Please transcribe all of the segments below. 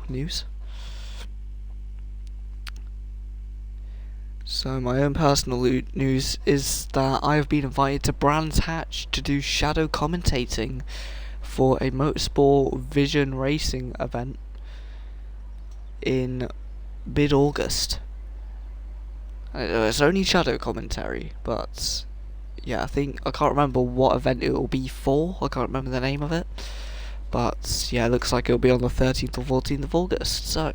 news. So my own personal news is that I have been invited to Brands Hatch to do shadow commentating for a Motorsport Vision Racing event in mid-August. It's only shadow commentary, but yeah, I can't remember what event it will be for. I can't remember the name of it. But yeah, it looks like it'll be on the 13th or 14th of August, so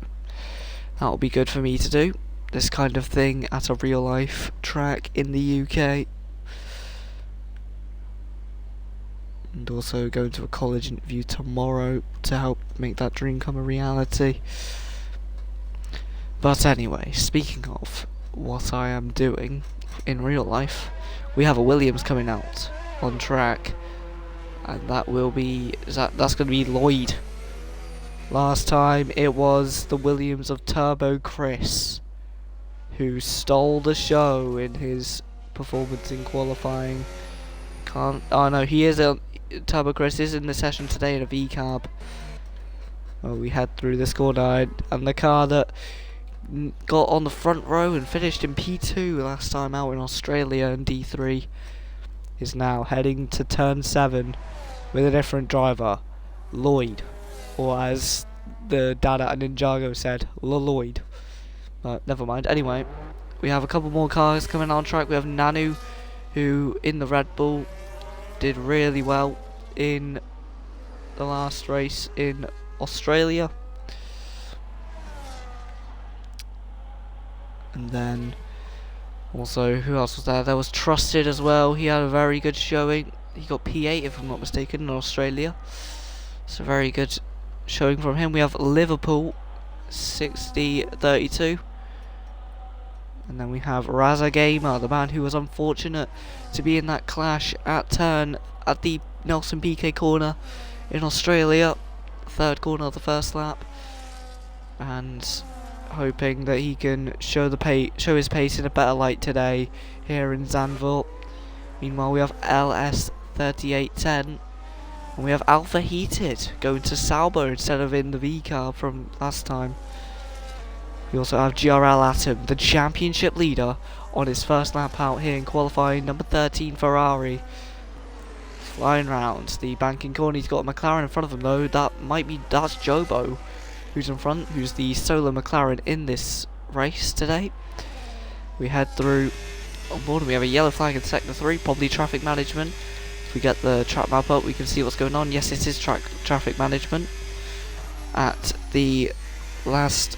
that'll be good for me to do this kind of thing at a real life track in the UK. And also going to a college interview tomorrow to help make that dream come a reality. But anyway, speaking of what I am doing in real life, we have a Williams coming out on track, and that's going to be Lloyd. Last time it was the Williams of Turbo Chris who stole the show in his performance in qualifying. Turbo Chris is in the session today in a V-Cab. Well, we head through this corner, and the car that got on the front row and finished in P2 last time out in Australia in D3 is now heading to turn 7 with a different driver, Lloyd, or as the dad at Ninjago said, Lloyd. But never mind. Anyway, we have a couple more cars coming on track. We have Nanu, who in the Red Bull did really well in the last race in Australia. And then also, who else was there? There was Trusted as well. He had a very good showing. He got P8 if I'm not mistaken in Australia. So very good showing from him. We have Liverpool 60-32. And then we have Raza Gamer, the man who was unfortunate to be in that clash at the Nelson Piquet corner in Australia, third corner of the first lap, and hoping that he can show his pace in a better light today here in Zandvoort. Meanwhile, we have LS3810, and we have Alpha Heated going to Sauber instead of in the V-Car from last time. We also have GRL Atom, the championship leader, on his first lap out here in qualifying, number 13 Ferrari. Flying round the banking corner. He's got a McLaren in front of him though. That's Jobo who's in front, who's the solo McLaren in this race today. We head through on board and we have a yellow flag in sector 3, probably traffic management. If we get the track map up, we can see what's going on. Yes, it is traffic management at the last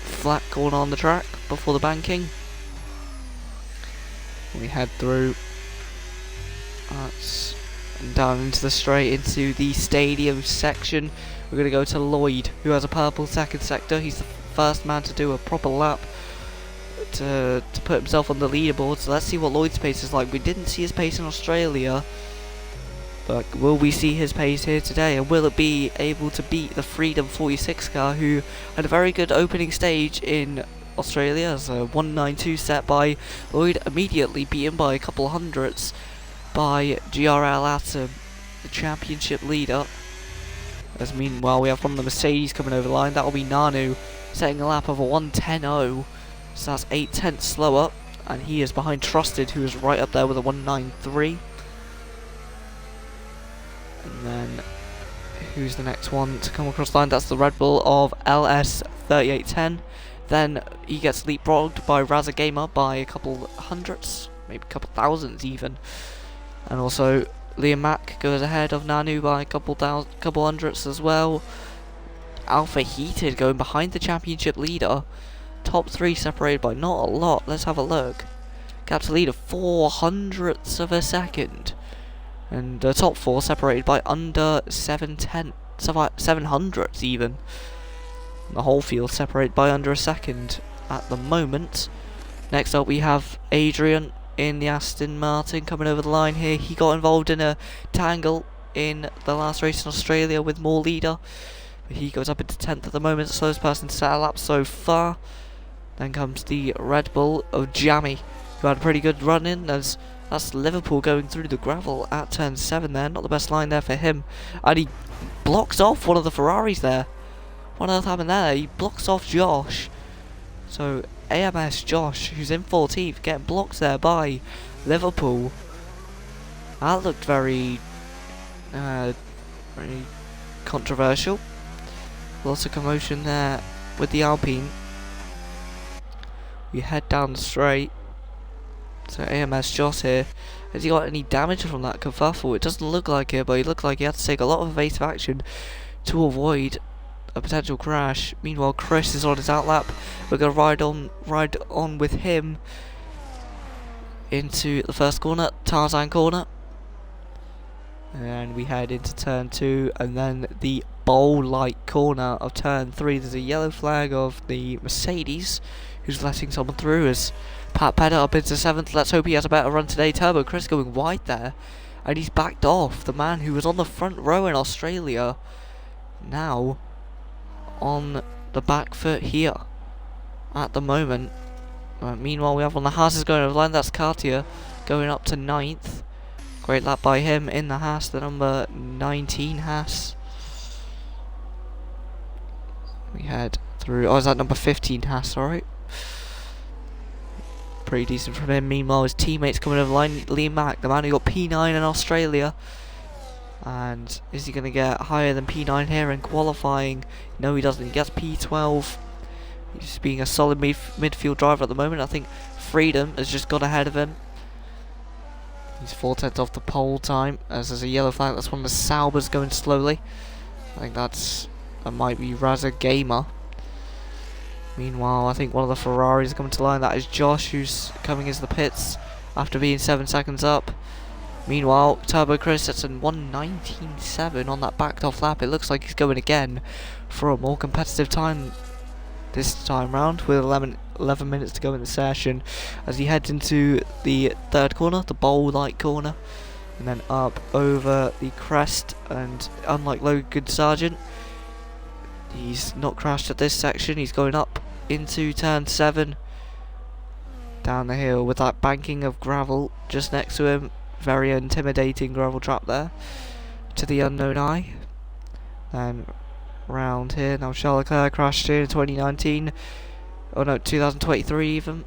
flat corner on the track before the banking. We head through and down into the straight into the stadium section. We're going to go to Lloyd, who has a purple second sector. He's the first man to do a proper lap to put himself on the leaderboard. So let's see what Lloyd's pace is like. We didn't see his pace in Australia, but will we see his pace here today? And will it be able to beat the Freedom 46 car, who had a very good opening stage in Australia as a 192 set by Lloyd, immediately beaten by a couple of hundredths by GRL Atom, the championship leader. As meanwhile we have one of the Mercedes coming over the line. That will be Nanu setting a lap of a 110.0, so that's 0.8 slower, and he is behind Trusted, who is right up there with a 193. And then who's the next one to come across the line? That's the Red Bull of LS3810. Then he gets leapfrogged by Raza Gamer by a couple hundredths, maybe a couple thousands even. And also Liam Mack goes ahead of Nanu by a couple hundredths as well. Alpha Heated going behind the championship leader. Top 3 separated by not a lot. Let's have a look. Gap to leader 4 hundredths of a second. And the top 4 separated by under 7 hundredths even. And the whole field separated by under a second at the moment. Next up we have Adrian in the Aston Martin coming over the line here. He got involved in a tangle in the last race in Australia with more leader. But he goes up into 10th at the moment, slowest person to set a lap so far. Then comes the Red Bull of Jammy, who had a pretty good run in. That's Liverpool going through the gravel at turn 7 there. Not the best line there for him. And he blocks off one of the Ferraris there. What on earth happened there? He blocks off Josh. So AMS Josh, who's in 14th, getting blocked there by Liverpool. That looked very controversial. Lots of commotion there with the Alpine. We head down the straight. So AMS Josh here. Has he got any damage from that kerfuffle? It doesn't look like it, but he looked like he had to take a lot of evasive action to avoid a potential crash. Meanwhile, Chris is on his outlap. We're gonna ride on with him into the first corner, Tarzan corner. And we head into turn 2 and then the bowl light corner of turn 3. There's a yellow flag of the Mercedes who's letting someone through as Pat Pedder up into 7th. Let's hope he has a better run today. Turbo Chris going wide there, and he's backed off the man who was on the front row in Australia, now on the back foot here at the moment. Meanwhile, we have on the Haas going over the line. That's Cartier going up to 9th. Great lap by him in the Haas, the number 19 Haas. We head through. Oh, is that number 15 Haas? Sorry. Pretty decent from him. Meanwhile, his teammates coming over the line. Liam Mack, the man who got P9 in Australia. And is he going to get higher than P9 here in qualifying? No, he doesn't. He gets P12. He's being a solid midfield driver at the moment. I think Freedom has just got ahead of him. He's 4/10 off the pole time, as there's a yellow flag. That's one of the Saubers going slowly. I think that might be Raza Gamer. Meanwhile, I think one of the Ferraris are coming to line. That is Josh, who's coming into the pits after being 7 seconds up. Meanwhile, Turbo Chris sets in 1:19.7 on that backed off lap. It looks like he's going again for a more competitive time this time round, with 11 minutes to go in the session, as he heads into the third corner, the bowl light corner, and then up over the crest. And unlike Logan Sargent, he's not crashed at this section. He's going up into turn 7 down the hill with that banking of gravel just next to him. Very intimidating gravel trap there to the unknown eye. Then round here. Now Charles Leclerc crashed here in 2019. Oh no, 2023 even.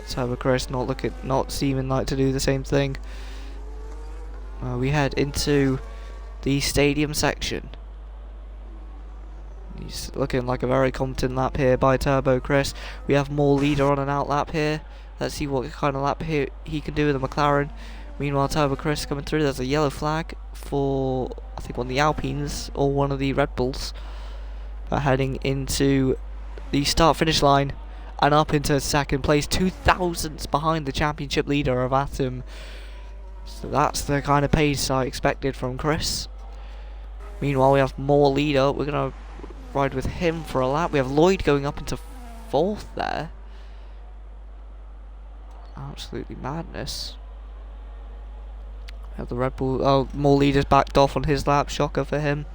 Turbo Chris not seeming like to do the same thing. We head into the stadium section. He's looking like a very competent lap here by Turbo Chris. We have more leader on an out lap here. Let's see what kind of lap here he can do with the McLaren. Meanwhile, Turbo Chris coming through. There's a yellow flag for, I think, one of the Alpines or one of the Red Bulls. Heading into the start-finish line and up into second place, 2 thousandths behind the championship leader of Atom. So that's the kind of pace I expected from Chris. Meanwhile, we have more leader. We're going to ride with him for a lap. We have Lloyd going up into 4th there. Absolutely madness. We have the Red Bull. Oh, more leaders backed off on his lap. Shocker for him.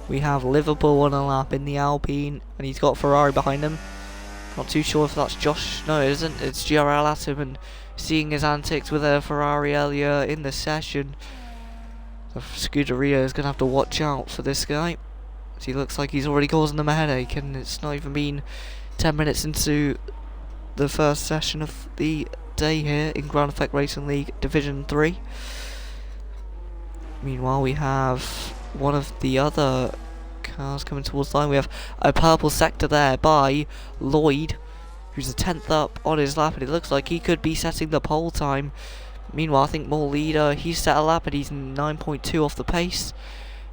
We have Liverpool on a lap in the Alpine, and he's got Ferrari behind him. Not too sure if that's Josh. No, it isn't. It's GRL Atom, and seeing his antics with a Ferrari earlier in the session, the Scuderia is going to have to watch out for this guy. He looks like he's already causing them a headache, and it's not even been 10 minutes into the first session of the day here in Ground Effect Racing League Division 3. Meanwhile, we have one of the other cars coming towards the line. We have a purple sector there by Lloyd, who's a 10th up on his lap, and it looks like he could be setting the pole time. Meanwhile, I think more leader, he's set a lap and he's 9.2 off the pace.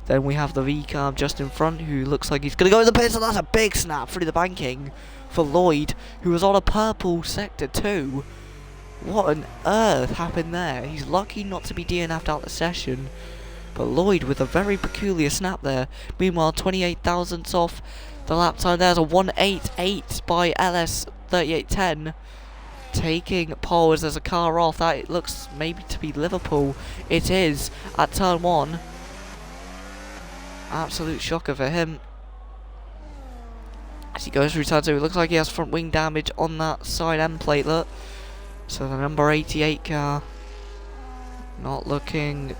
Then we have the V-Carb just in front, who looks like he's going to go in the pits, and that's a big snap through the banking for Lloyd, who was on a purple sector too. What on earth happened there? He's lucky not to be DNF'd out the session, but Lloyd with a very peculiar snap there. Meanwhile, 28 thousandths off the lap time. There's a 1:88 by LS 3810. Taking pole as there's a car off. That it looks maybe to be Liverpool. It is at turn 1. Absolute shocker for him. As he goes through turn 2, it looks like he has front wing damage on that side end platelet. So the number 88 car not looking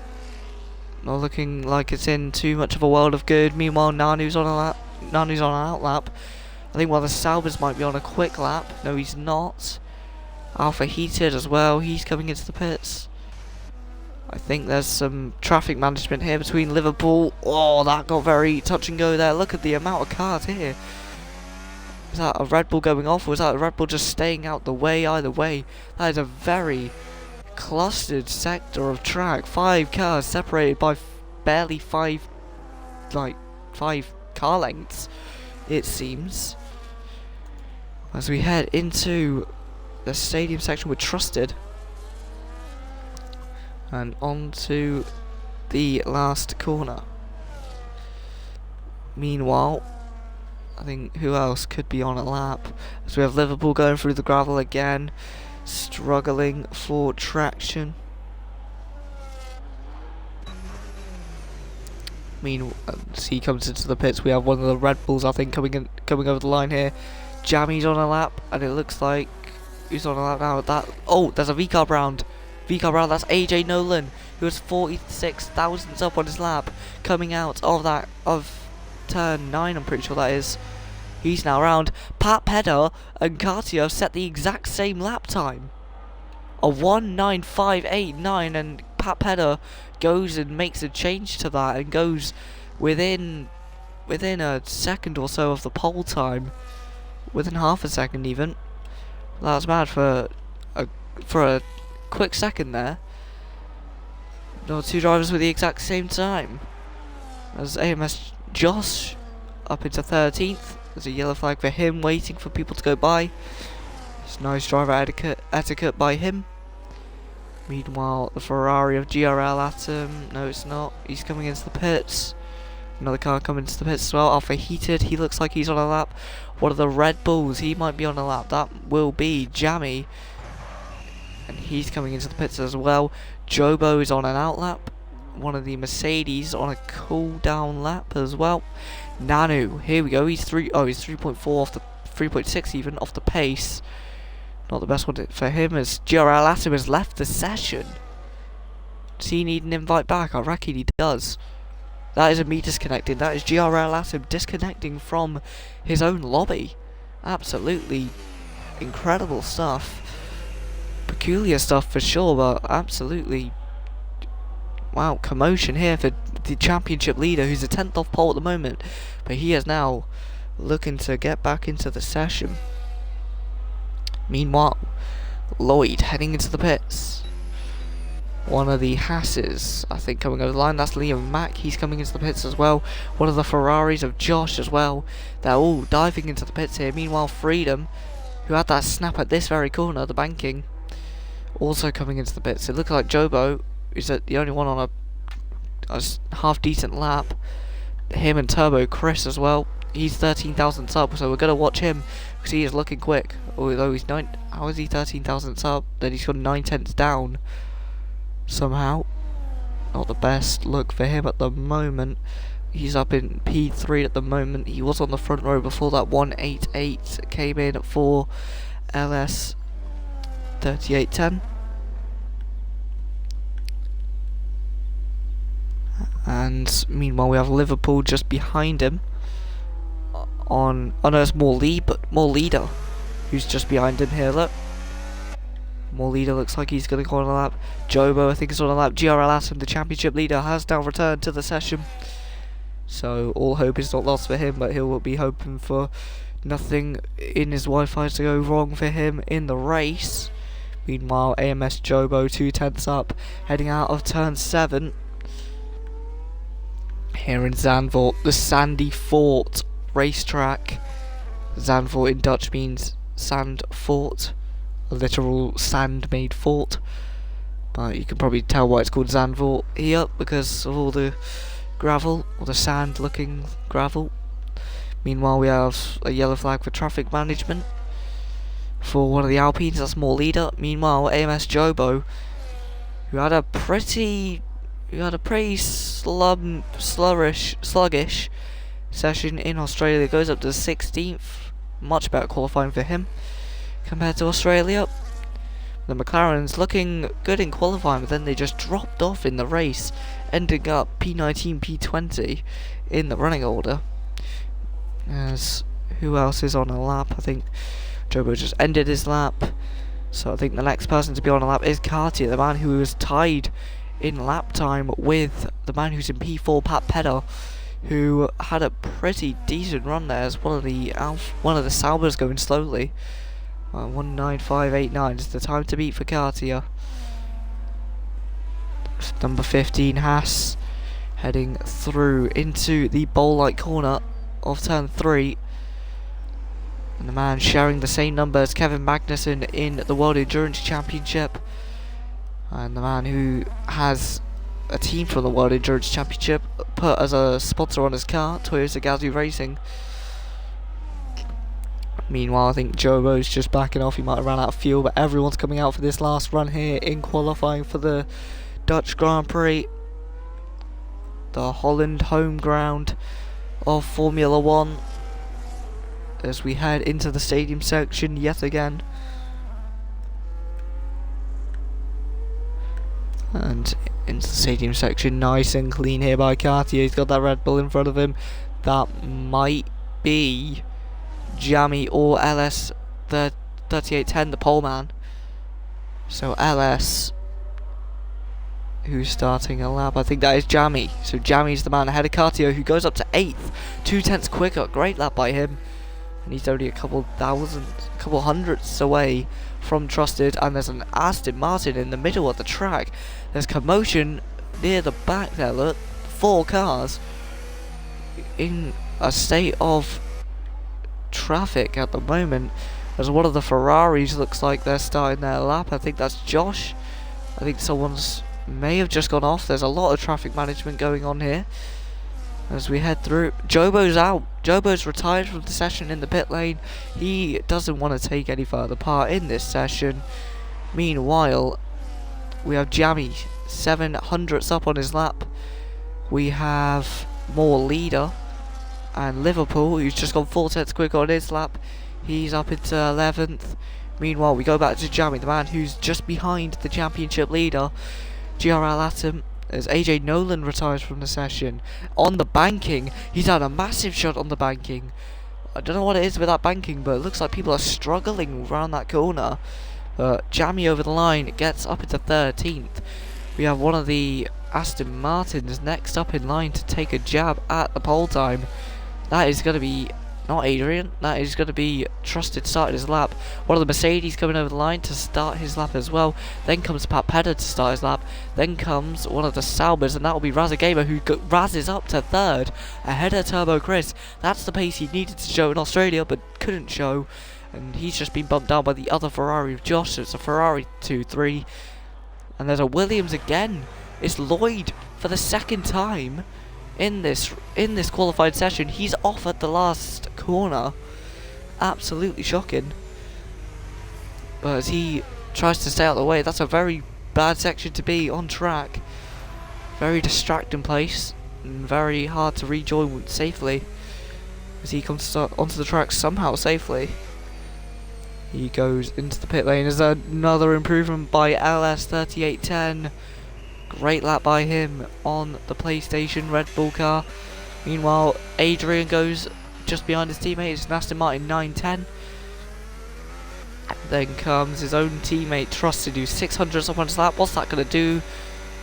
like it's in too much of a world of good. Meanwhile, Nanu's on a lap. Nanu's on an out lap. I think one of the Saubers might be on a quick lap. No, he's not. Alpha Heated as well. He's coming into the pits. I think there's some traffic management here between Liverpool. Oh, that got very touch and go there. Look at the amount of cars here. Is that a Red Bull going off, or is that a Red Bull just staying out the way? Either way, that is a very clustered sector of track. 5 cars separated by barely 5 car lengths, it seems. As we head into the stadium section with Trusted, and on to the last corner. Meanwhile, I think who else could be on a lap? As we have Liverpool going through the gravel again, struggling for traction. As he comes into the pits, we have one of the Red Bulls, I think, coming over the line here. Jammy's on a lap, and it looks like who's on a lap now? There's a VCARB round. VCARB, that's AJ Nolan, who has 46 thousandths up on his lap, coming out of turn 9, I'm pretty sure that is. He's now round. Pat Pedder and Cartier have set the exact same lap time. A 1:9.589, and Pat Pedder goes and makes a change to that and goes within a second or so of the pole time. Within half a second even. That's mad for a quick second there. No, 2 drivers with the exact same time. As AMS Josh up into 13th. There's a yellow flag for him, waiting for people to go by. It's nice driver etiquette by him. Meanwhile, the Ferrari of GRL Atom. No, it's not. He's coming into the pits. Another car coming into the pits as well. Alpha Heated. He looks like he's on a lap. One of the Red Bulls. He might be on a lap. That will be Jammy. And he's coming into the pits as well. Jobo is on an out lap. One of the Mercedes on a cool down lap as well. Nanu, here we go. He's 3.4 off the 3.6 even off the pace. Not the best one for him, as GRL Atom has left the session. Does he need an invite back? I reckon he does. That isn't me disconnecting. That is GRL Atom disconnecting from his own lobby. Absolutely incredible stuff. Peculiar stuff for sure, but absolutely. Wow, commotion here for the championship leader, who's a 10th off pole at the moment, but he is now looking to get back into the session. Meanwhile, Lloyd heading into the pits. One of the Hasses, I think, coming over the line. That's Liam Mack. He's coming into the pits as well. One of the Ferraris of Josh as well. They're all diving into the pits here. Meanwhile, Freedom, who had that snap at this very corner, the banking, also coming into the pits. It looks like Jobo is the only one on a half decent lap. Him and Turbo Chris as well. He's 13,000 up, so we're gonna watch him because he is looking quick. Although he's how is he 13,000 up? Then he's got 9/10 down somehow. Not the best look for him at the moment. He's up in P3 at the moment. He was on the front row before that 188 came in for LS 3810. And meanwhile, we have Liverpool just behind him. Oh no, it's more Leader, who's just behind him here. Look, more Leader looks like he's gonna go on a lap. Jobo, I think, is on a lap. GRL Atom, the championship leader, has now returned to the session. So all hope is not lost for him, but he'll be hoping for nothing in his Wi-Fi to go wrong for him in the race. Meanwhile, AMS Jobo 2/10 up, heading out of turn 7. Here in Zandvoort, the Sandy Fort racetrack. Zandvoort in Dutch means sand fort, a literal sand-made fort. But you can probably tell why it's called Zandvoort here because of all the gravel, or the sand-looking gravel. Meanwhile, we have a yellow flag for traffic management for one of the Alpines. That's more Leader. Meanwhile, AMS Jobo, who had a pretty sluggish session in Australia, goes up to 16th. Much better qualifying for him compared to Australia. The McLaren's looking good in qualifying, but then they just dropped off in the race, ending up P19, P20 in the running order. As who else is on a lap? I think Jobo just ended his lap. So I think the next person to be on a lap is Cartier, the man who was tied in lap time with the man who's in P4, Pat Pedder, who had a pretty decent run there as one of the Saubers going slowly. 195.89 is the time to beat for Cartier. Number 15 Haas heading through into the bowl-like corner of turn 3. And the man sharing the same number as Kevin Magnussen in the World Endurance Championship. And the man who has a team from the World Endurance Championship put as a sponsor on his car, Toyota Gazoo Racing. Meanwhile, I think Jobo's just backing off. He might have ran out of fuel, but everyone's coming out for this last run here in qualifying for the Dutch Grand Prix. The Holland home ground of Formula 1. As we head into the stadium section yet again. And into the stadium section, nice and clean here by Cartier. He's got that Red Bull in front of him. That might be Jammy or LS, the 3810, the pole man. So LS, who's starting a lap, I think that is Jammy. So Jammy's the man ahead of Cartier, who goes up to 8th, 2/10 quicker. Great lap by him. And he's only a couple hundredths away from Trusted. And there's an Aston Martin in the middle of the track. There's commotion near the back there. Look, 4 cars in a state of traffic at the moment, as one of the Ferraris looks like they're starting their lap. I think that's Josh. I think someone's may have just gone off. There's a lot of traffic management going on here as we head through. Jobo's out. Jobo's retired from the session in the pit lane. He doesn't want to take any further part in this session. Meanwhile, we have Jammy 700ths up on his lap. We have more Leader and Liverpool, who's just gone 4/10 quick on his lap. He's up into 11th. Meanwhile, we go back to Jammy, the man who's just behind the championship leader, GRL Atom, as AJ Nolan retires from the session. On the banking, he's had a massive shot on the banking. I don't know what it is with that banking, but it looks like people are struggling around that corner. Jammy over the line gets up into 13th. We have one of the Aston Martins next up in line to take a jab at the pole time. That is going to be not Adrian, that is going to be Trusted starting his lap. One of the Mercedes coming over the line to start his lap as well. Then comes Pat Pedder to start his lap. Then comes one of the Saubers, and that will be Razza Gamer, who razzes up to 3rd ahead of Turbo Chris. That's the pace he needed to show in Australia but couldn't show, and he's just been bumped down by the other Ferrari of Josh. So it's a Ferrari 2-3, and there's a Williams again. It's Lloyd for the 2nd time in this qualified session. He's off at the last corner. Absolutely shocking. But as he tries to stay out of the way, that's a very bad section to be on track. Very distracting place and very hard to rejoin safely as he comes onto the track somehow safely. He goes into the pit lane. There's another improvement by LS3810. Great lap by him on the PlayStation Red Bull car. Meanwhile, Adrian goes just behind his teammate. It's Aston Martin 910. Then comes his own teammate Trusted, who's 600 up on his lap. What's that going to do?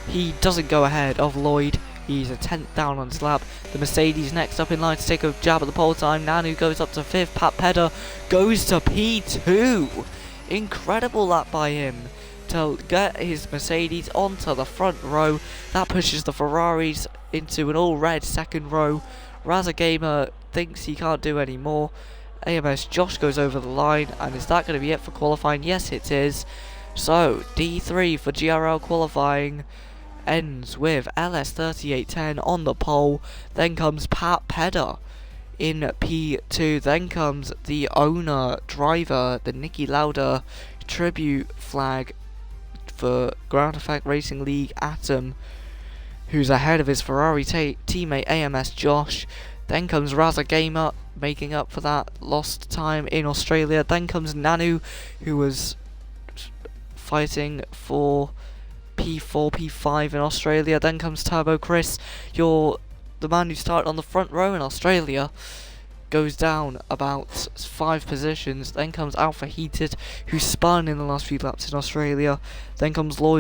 He doesn't go ahead of Lloyd. He's a 10th down on his lap. The Mercedes next up in line to take a jab at the pole time. Nanu goes up to 5th. Pat Pedder goes to P2. Incredible lap by him to get his Mercedes onto the front row. That pushes the Ferraris into an all-red 2nd row. Razza Gamer thinks he can't do any more. AMS Josh goes over the line, and is that going to be it for qualifying? Yes, it is. So D3 for GRL qualifying ends with LS3810 on the pole. Then comes Pat Pedder in P2. Then comes the owner driver, the Niki Lauda tribute flag for Ground Effect Racing League, Atom, who's ahead of his Ferrari teammate AMS Josh. Then comes Razza Gamer, making up for that lost time in Australia. Then comes Nanu, who was fighting for P4, P5 in Australia. Then comes Turbo Chris, the man who started on the front row in Australia. goes down about 5 positions. Then comes Alpha Heated, who spun in the last few laps in Australia. Then comes Lloyd,